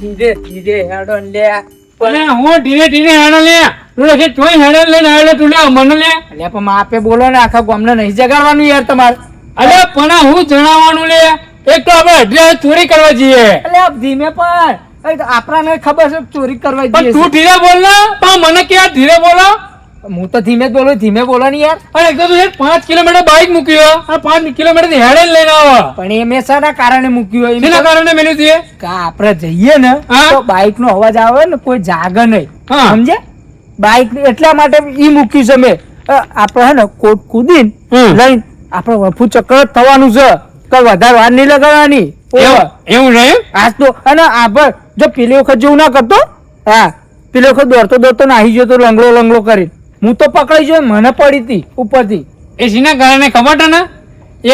ધીરે ધીરે હેડો લે. પણ હું ધીરે ધીરે હેડો લે તું કે તોય હેડો લઈને આવેલો તું લે મને લે અલ્યા પણ માપે બોલો ને, આખા ગામને નહીં જગાડવાનું યાર તમારે. અલે પણ હું જણાવવાનું લે એક તો આપણે અડધે ચોરી કરવા જઈએ અલ્યા ધીમે પણ આપણાને ખબર છે ચોરી કરવા પણ જઈએ તું છીએ. ધીરે બોલ ને પણ મને કે ધીરે બોલો હું તો ધીમે જ બોલું, ધીમે બોલો ને યાર. અને એક તો તું 5 કિલોમીટર બાઇક મૂક્યો અને 5 કિલોમીટર થી હેડે લઈને આવો પણ એ મેં શાના કારણે મૂક્યું હોય? શેના કારણે મેલ્યું છે કે આપણે જઈએ ને હા? તો બાઇક નો અવાજ આવે ને કોઈ જાગે નહીં, હા. સમજે? બાઇક એટલા માટે ઈ મૂક્યું છે મેં. આપણે હે ને કોટ કૂદીને લઈને આપણે વફુ ચક્કર થવાનું છે, કઈ વધારે વાર નહીં લગાડવાની. એવું નહીં આજ તો અને આપણે જો પેલી વખત જેવું ના કરતો, હા પેલી વખત દોડતો દોડતો નાહી ગયો તો લંગડો લંગડો કરી, હું તો પકડાઈ ગયો, મને પડી હતી ઉપરથી. એ શીના કારણે ખબર છે ને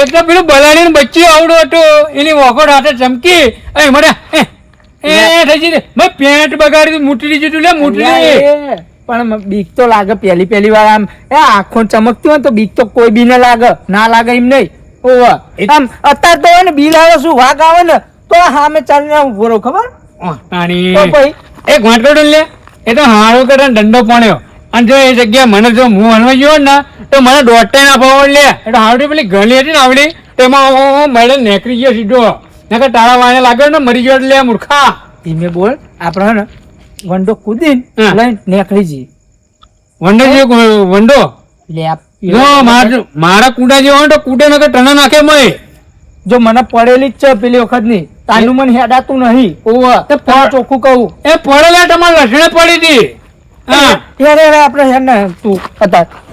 એક તો પેલું બલાડી નું બચ્ચું આવડું હતું એની વખોડ હાથે ચમકી એ મને એ થઈ જઈ મેં પેન્ટ બગાડી મૂટી દીધું લે મૂટી પણ બીક તો લાગે પહેલી વાર. આમ આંખો ચમકતી હોય તો બીક તો કોઈ બી લાગે, ના લાગે એમ નહીં. ઓવા આમ અત્યારે તો હોય ને બિલ આવે શું વાઘ આવે ને તો સામે ચાલીને ઉભો રહો, ખબર? તો પછી એક વાટકો લે એ તો હારો કરે દંડો પડ્યો અને જો એ જગ્યા મને જો હું હલવાઈ ગયો ને તો મને દોડતા ના પાવ લે એટલે આવડી પેલી ગલી હતી ને આવડી તેમાં મેડલ નેકરી ગયો સીધો નકર તારા વાણે લાગ્યો ને મરી ગયો લે મૂર્ખા ધીમે બોલ. આપણે ને વંડો કૂદીને હા. લઈને નીકળી જઈએ. વંડો જે વંડો જો મારા કુડા જેવો હોય તો કુડે નકર ટના નાખે મય જો મને પડેલી જ છે પેલી વખત ની, તાનું મને હેડાતું નહીં. ઓવા તે ચોખ્ખું કહું એ પડેલા તમારે લસણે પડી હતી હા યાર આપણે હેડ ને તું અત્યારે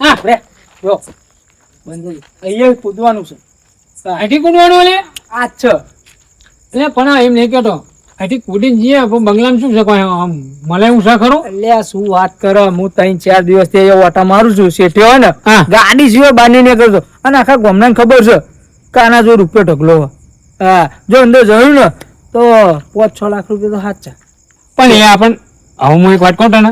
હા રે જો બંધ અહીંયા કૂદવાનું છે. આથી કૂદવાનું લે આ જ છે. એટલે પણ એમ નહીં કેતો આથી કૂદીને જઈએ પણ બંગલામાં શું છે કોઈ આમ મળે એવું છે ખરું અલ્યા શું વાત કરે, હું 3-4 દિવસથી અહીંયા ઓટા મારું છું. શેઠે હોય ને હા. ગાડી સિવાય બાંધી નહીં કરતો અને આખા ગામડાને ખબર છે કે આના જો રૂપિયો ઢગલો હોય. હા જો અંદર જોયું ને તો 5-6 લાખ રૂપિયા તો સાચા. પણ એ આપણ હવે હું એક વાત કહું તને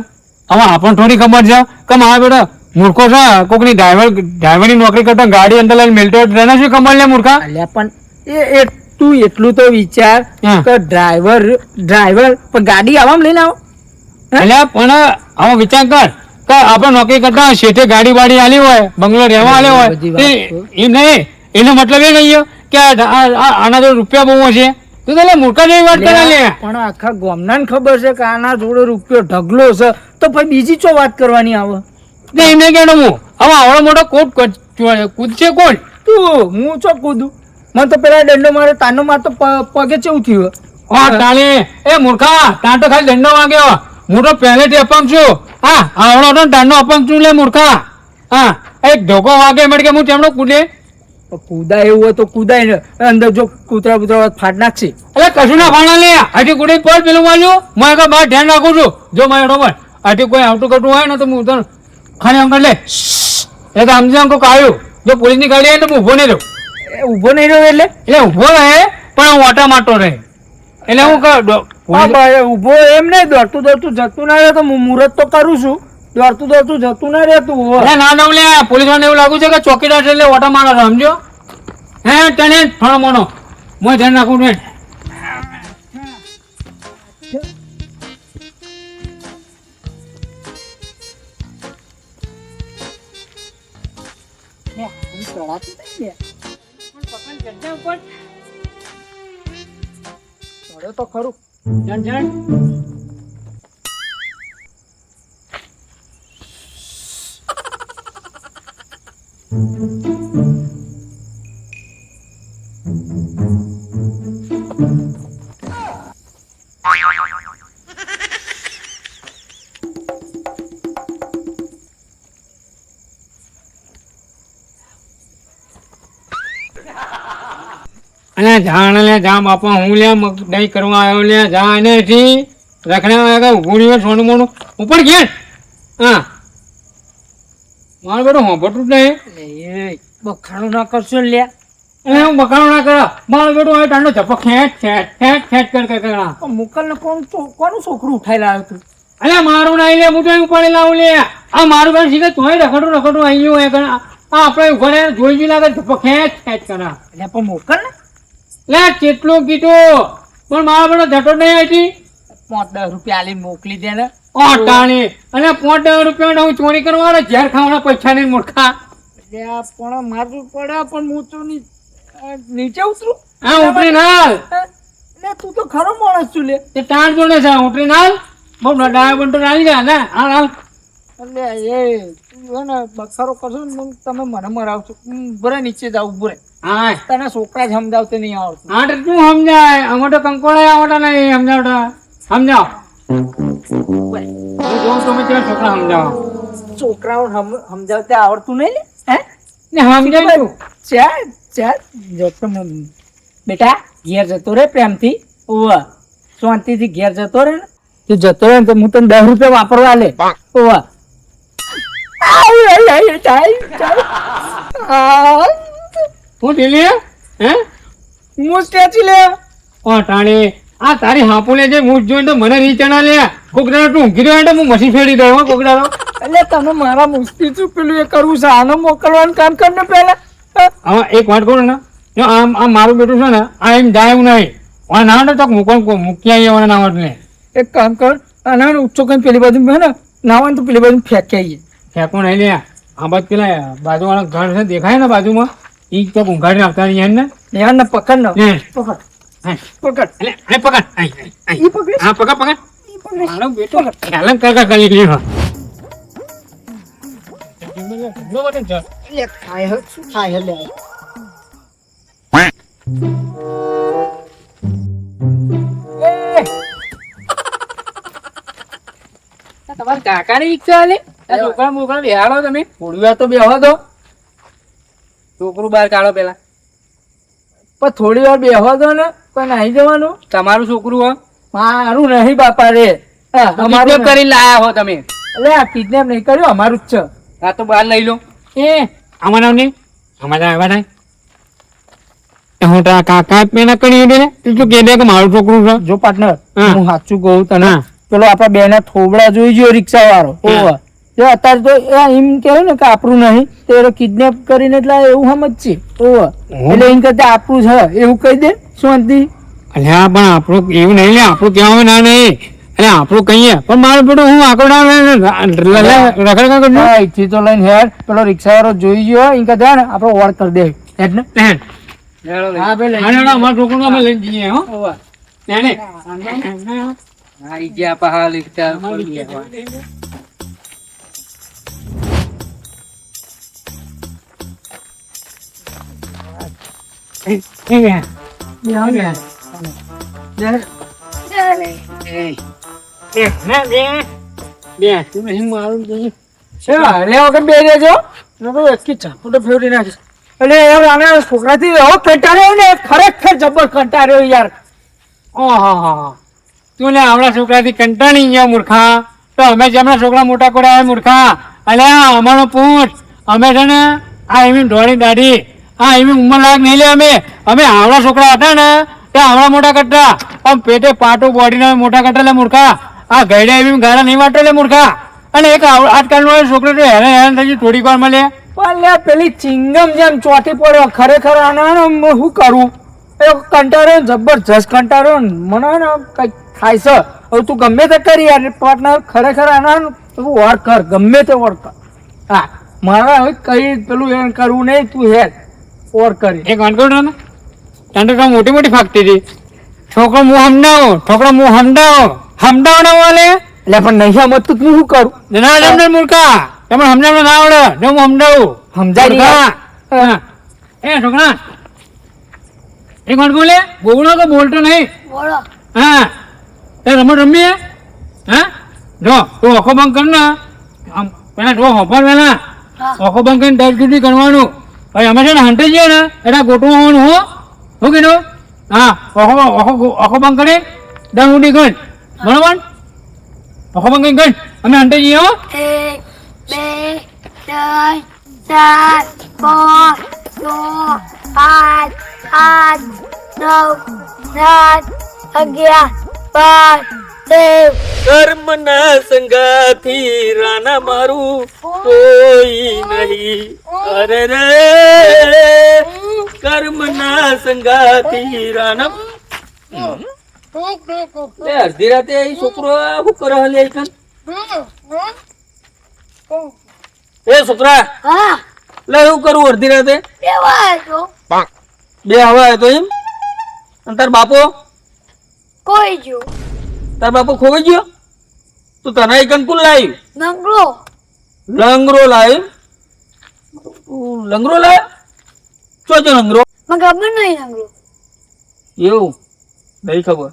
હવે આપણને થોડી ખબર છે કે મારા બેટા મૂર્ખો છે કોકની ડ્રાઈવરની નોકરી કરતા ગાડી અંદર લઈને મેલતો તેને શું ખબર લે મૂર્ખા અલ્યા પણ એ તું એટલું તો વિચાર હા. કે ડ્રાઈવર પણ ગાડી આવામાં લઈને આવો. એટલે પણ હવે વિચાર કર કે આપણે નોકરી કરતા શેઠે ગાડી બાડી આલી હોય બંગલો રહેવા આલ્યો હોય બધી વાત એમ નહીં એનો મતલબ એ નહીં કે આના જો રૂપિયા બહુ હશે તું તો મૂર્ખા જેવી વાત કરે લે પણ આખા ગામડાને ખબર છે કે આના જોડે રૂપિયો ઢગલો છે તો પછી બીજી ચો વાત કરવાની આવે? એમ નહીં કહેતો હું હવે આવડો મોટો કોટ કૂદશે કોણ તું હું ચો કૂદું? મને તો પેલા દંડો મારે તાનો માર તો પગે ચેવું થયું. હા તાલે એ મૂર્ખા તાર તો ખાલી દંડો વાગ્યો હું તો પહેલેથી અપંગ છું હા આવડો તો તારનો અપંગ છું લે મૂર્ખા હા એક ધોકો વાગે મળે કે હું તેમનો કૂદે કૂદાય એવું હોય તો કૂદાય ને, અંદર જો કૂતરા ફાટ નાખશે. એટલે કશું ના ફાણા લે આથી કુડી પર પેલું વાળ્યું હું એક બહાર ધ્યાન રાખું છું જો મારે બરોબર આથી કોઈ આવતું કરતું હોય ને તો હું તને ખાલી અંકલ લે એ તો સમજે અંકો આવ્યું જો પોલીસની ગાડી આવે તો હું ઊભો નહીં રહું ઉભો નહીં રહ્યો એટલે ઊભો રહે પણ હું ઓટા મારતો રહે એટલે હું ઉભો એમ નહીં, દોડતું જતું ના રહે તો હું મુહૂર્ત તો કરું છું, દોડતું જતું ના રહેતું. ના ના લે પોલીસ વાળાને એવું લાગુ છે કે ચોકીદાર છે એટલે ઓટા મારો છો સમજો હે તને ફળ મોનો હું ધ્યાન રાખું ને તો ખરું અને જાણ લે જા બાપા હું લે મગડાઈ કરવા આવ્યો લે જા એનેથી રખડા ઊભું રહ્યો સોનું મોનું ઉપર ઘેર હા મારું બેટું હોંભટું જ નહીં બખાડું ના કરશો લે. એ હું બકાણો ના કરો મારો બેટો હવે તાંડો ઝપો ખેંચ ખેંચ ખેંચ ખેંચ કર મુકલને કોનું છોકરું ઉઠાઈ લાવ્યો તું? અલે મારું નહીં લે હું તો એવું પાણી લાવું લે આ મારું બેન શીખે તોય રખડું અહીં હોય આ આપણે ઉભા જોઈ જોઈ લાગે ઝપો ખેંચ ખેંચ કરા એટલે પણ મોકલ ને. લે કેટલું કીધું પણ મારો બેટો ધટો નહીં હતી 5-10 રૂપિયા આલી મોકલી દે ને. ટાણી અને 5-10 રૂપિયા હું ચોરી કરવાનો ઝેર ખાવાના પૈસા નહીં મૂર્ખા એટલે આ પણ મારવું પડે પણ હું તો નીચે ઉતરું. હા ઉતરી નાલ લે તું તો ખરો માણસ છું લે. તે તાર જોડે છે ઉતરી નાલ બહુ ડાયા બંટો નાલી જા ને હાલ એટલે એ તું હે ને બખારો કરશો ને મગ તમે મને મરાવશો. બરે નીચે જાવ બરે. હા તને છોકરા જ સમજાવતે નહીં આવડતું. હા તો તું સમજાય અમે તો કંકોડા આવતા નહીં સમજાવતા સમજાવ બરે. હું જોઉં તમે ત્યાં છોકરા સમજાવો છોકરાઓને સમજાવતે આવડતું નહીં લે. હે ને સમજાય તું ચાલ જતો બેટા ઘેર જતો રે પ્રેમથી. ઓવા શાંતિથી ઘેર જતો રે ને તું જતો રહે ને તો હું તને 10 રૂપિયા વાપરવા લે. ઓવા તું ઢીલી હે હું ક્યાંથી લે? ઓ ટાણી આ તારી હાપુલે જે મૂછ જોઈને તો મને રીચણા લે કોકડાનો તું ઊંઘી રહ્યો તો હું મશીન ફેરી દઉં હો કોકડાનો એટલે તમે મારા મુસ્તી શું પેલું એ કરવું છે? આનો મોકલવાનું કામ કર ને પેલા. હવે એક વાત કહું ને જો આમ મારું બેટું છે ને આ એમ જાય એવું નહીં આ ના તો મૂકી આવીએ મને ના ને એક કામ કર અને ઊંચો કઈ પેલી બાજુ હે ને નાવાનું તો પેલી બાજુ ફેંકી આવીએ. ફેંકો નહીં લે આ બાજુ પેલા બાજુવાળા ઘર છે દેખાય ને બાજુમાં એ તો ઊંઘાડીને આવતા નહીં ને યાર ને પકડ ને લે. પકડ હા, પકડ એટલે આ પકડ આય, આય, આય. ઈ પકડ હા પકડ પકડ ઈ પકડ. મારો બેટો ખ્યાલ કાકા કરી લીધો લે ખાય હે શું ખાય હે લે. તમારા કાકાની ઈચ્છા લે છોકરા મોકરા બેહાડો તમે થોડી તો બેહવા દો છોકરું બહાર કાઢો પેલા પણ થોડી વાર બેહવા દો ને પણ નાહી જવાનું. તમારું છોકરું હો મારું નહીં બાપા રે. કિડનેપ કરી લાયા હો તમે એટલે આ કિડનેપ નહીં કર્યું અમારું જ છે. આ તો બહાર લઈ લો એ અમારા નહીં અમારા આવ્યા નહીં હું તારા કાકા પેલા કરી દે ને તું કે દે કે મારું છોકરું છે જો પાર્ટનર હા. હું સાચું કહું તને હા. પેલો આપડા બે ના થોબડા જોઈ ગયો રિક્ષા વાળો. હા. જો અત્યારે તો એમ કહેવાય ને કે આપણું નહીં તો એ કિડનેપ કરીને એટલે એવું સમજ છે. એટલે એમ કરતા આપણું છે એવું કહી દે શાંતિ. અલ્યા પણ આપણું એવું નહીં લે આપણું કહેવામાં ના નહીં અને આપણું કહીએ પણ મારું બેટું હું આંકડો રખડ કરું હા, અહીંથી તો લઈને હેડ પેલો રિક્ષા વાળો જોઈ ગયો એમ કરતા ને આપડે ઓળ કરી દે હેડ ને. હા, ભાઈ, લઈ જઈએ. અમારા છોકરું અમે લઈ જઈએ હો ઓવા. આઈ ગયા પહા લીધા બે દેજો એકી ચાકુ તો ફેરવી નાખીશ. એટલે યાર આના છોકરાથી એવો કંટાળ્યો ને ખરેખર જબર કંટાળ્યો યાર. ઓહો તું લે આપણા છોકરાથી કંટાળી ગયા મૂર્ખા તો અમે જેમના છોકરા મોટા કર્યા મૂર્ખા અલે અમારો પૂછ અમે છે ને આ એવી ઢોળી દાઢી આ એવી ઉંમર લાયક નહીં લે અમે આવડા છોકરા હતા ને ત્યાં આવડા મોટા કરતા આમ પેટે પાટું બોડીને મોટા કરતા લે મૂર્ખા આ ગયડા એવી ગાળા નહીં વાટો લે મૂર્ખા અને એક આજકાલનો છોકરો તો હેરાન હેરાન થઈ ગયું થોડીક વારમાં લે પણ લે પેલી ચિંગમ જેમ ચોટી પડ્યો ખરેખર આના શું કરું એ કંટાળ્યો ને જબરજસ્ત કંટાળ્યો ને મને ને કઈક થાય છે. હવે તું ગમે તે કરી યાર પાર્ટનર ખરેખર આના તું વર્ક કર ગમે તે વર્ક કર. હા મારા હવે કઈ પેલું એમ કરવું નહીં તું હેડ ઓર કરી. એક વાત કહું ને તને તો મોટી મોટી ફાકતી હતી છોકરો હું સમજાવો ના વાલે એટલે પણ નહીં સમજ તું શું કરું ના સમજે મૂર્ખા તમે સમજાવવા ના આવડે જો હું સમજાવું સમજાય મૂર્ખા. એ છોકરા એક વાત બોલે બોલો તો બોલતો નહીં હા એ રમત રમીએ હા જો તું આખો બંધ કર ને આમ પેલા જો હોફર પેલા આખો બંધ કરીને 10 સુધી કરવાનું ભાઈ અમે છે ને હંતે જઈએ ને એટલે ગોઠવવાનું હો શું કીધું હા આખો બંધ કરી 10 સુધી ગણ બરોબર આખો બંધ કરી ગણ અમે હંતે જઈએ હો 1 2 3 4 5 આઠ આઠ 9 10 11 12 કર્મના સંગાથી રાના મારું કોઈ નહીં. અરે રે કર્મના સંગાથી રાના. અડધી રાતે એ છોકરો શું કરે હલે કન? એ છોકરા હા લે શું કરું અડધી રાતે? બેવા તો બે હવા તો એમ? અને તાર બાપો કોઈ જો તાર બાપો ખોવાઈ ગયો? તું તને કન કુલ લાવી? નંગલો લંગરો લાવી? લંગરો લાવ્યો? ચો ચો લંગરો? મને ખબર નહીં નંગલો એવું નહીં ખબર.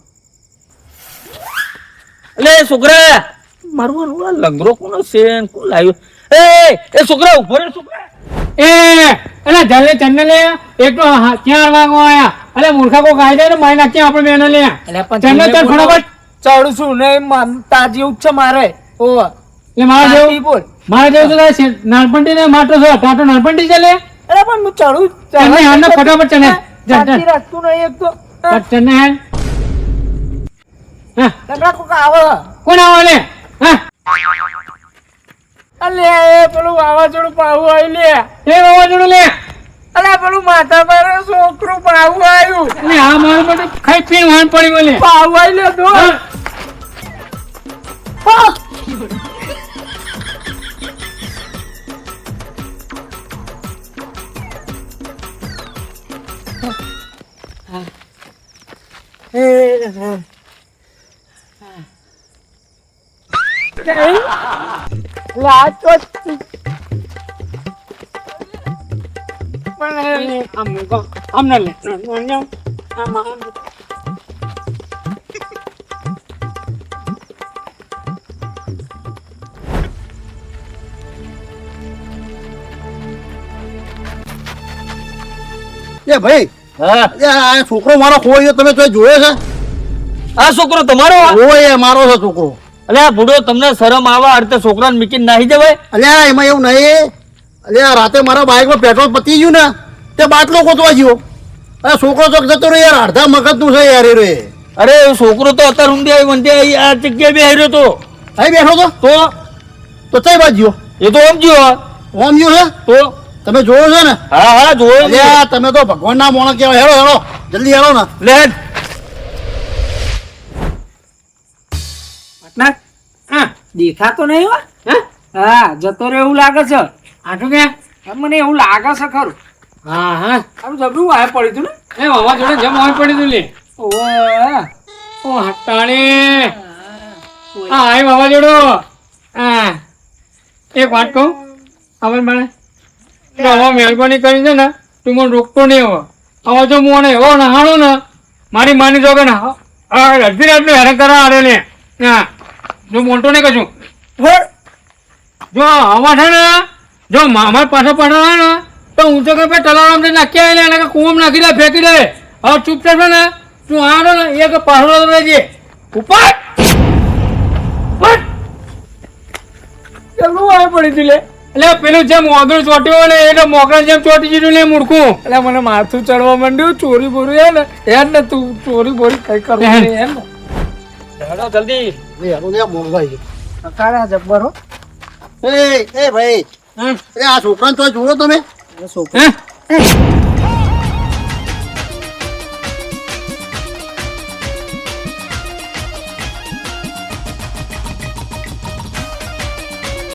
એટલે છોકરા મારું લંગરો કોનો છે ને કોણ લાવ્યો? એ છોકરા ઉભો રે છોકરા. એલા જલ્દી ચંદન લે એક તો ક્યાં વાગો આયા અલે મૂર્ખા કો ગાય દે ને માઈ નાખી આપણે બેન લે ચંદન ચાલ ફટાફટ ચડું છું ને તાજી ઉચ્ચ મારે ઓ એટલે મારા જેવું બોલ. મારા જેવું તો નાનપણથી ને માટો છો ટાટો નાનપણથી ચાલે અરે પણ હું ચડું ચંદન હાલ ને ફટાફટ ચંદન શાંતિ રાખતું નહીં એક તો ચંદન હાલ હા લંગડા કોક આવે. કોણ આવો લે હા અલે પેલું વાવાઝોડું પાવું આવ્યું લે. એ વાવાઝોડું લે અલે પેલું માથા પર છોકરું પાવું આવ્યું. એટલે આ મારું બધું ખાઈ પીને વાન પડી બોલે પાવું આવી લે તો આમ ના લે એ ભાઈ હા એ આ છોકરો મારો ખોવાયો તમે તો જોયો છે? આ છોકરો તમારો? ઓય મારો છે છોકરો. અલે આ બુડો તમને શરમ આવે અર્થે છોકરાને મીકીને નાહી જવાય? અલ્યા એમાં એવું નહીં. અલ્યા રાતે મારા બાઇકમાં પેટ્રોલ પતી ગયું ને તે બાટલો ગોતવા ગયો. અરે છોકરો ચોક જતો રહ્યો યાર, અડધા મગજનું છે યાર એ રે. અરે છોકરો તો અત્યારે ઊંધી આવી વંધે આવી આ જગ્યાએ બેહર્યો તો. અહીં બેઠો તો તો ચઈ બાજ ગયો? એ તો ઓમ ગયો. ઓમ ગયો છે? તો તમે જોયો છે ને? હા હા જોયો છે. અલ્યા તમે તો ભગવાનના મોણસ કહેવાય. હેલો હેલો જલ્દી હેલો ને. લે ના હા દેખાતો નહીં હો. હા હા જતો રહ્યો એવું લાગે છે. આટલું કે મને એવું લાગે છે ખરું. હા હા આનું જબરું વાય પડ્યું તું ને. એ વાવાઝોડે જમ હોય પડી તું લે ઓય ઓ હટાણે હા આય વાવાઝોડો હા એક વાત કહું આવન મને તો હવે મહેરબાની કરી છે ને તું મને રોકતો નહીં હવે હવે જો હું મને એવો નહાણો ને મારી માની જો કે ને અડધી રાતનું હેરાન કરવા આરે ને હા જો મોટો નહીં કશું જો હવા છે ને જો અમારે પાછો પડે ને તો હું તો કે તલારામ નાખી આવે ને એને કુવામાં નાખી દે ફેંકી દે હવે ચૂપચાપ છે ને તું આનો ને એક પાછળ રહેજે ઉપર જબરું વાય પડી તું લે. એટલે પેલું જેમ મોગળ ચોટ્યું ને એટલે મોગળ જેમ ચોટી જીધું ને મૂર્ખું એટલે મને માથું ચડવા માંડ્યું. ચોરી બોરી હે ને એમ ને તું ચોરી બોરી કઈ કરવું નહીં એમ ને. હેડો જલ્દી હેલો ને મોંઘાઈ. કાળા જબ્બર હો. એ ભાઈ હા એ આ છોકરાને તો જોયો તમે? છોકરો હા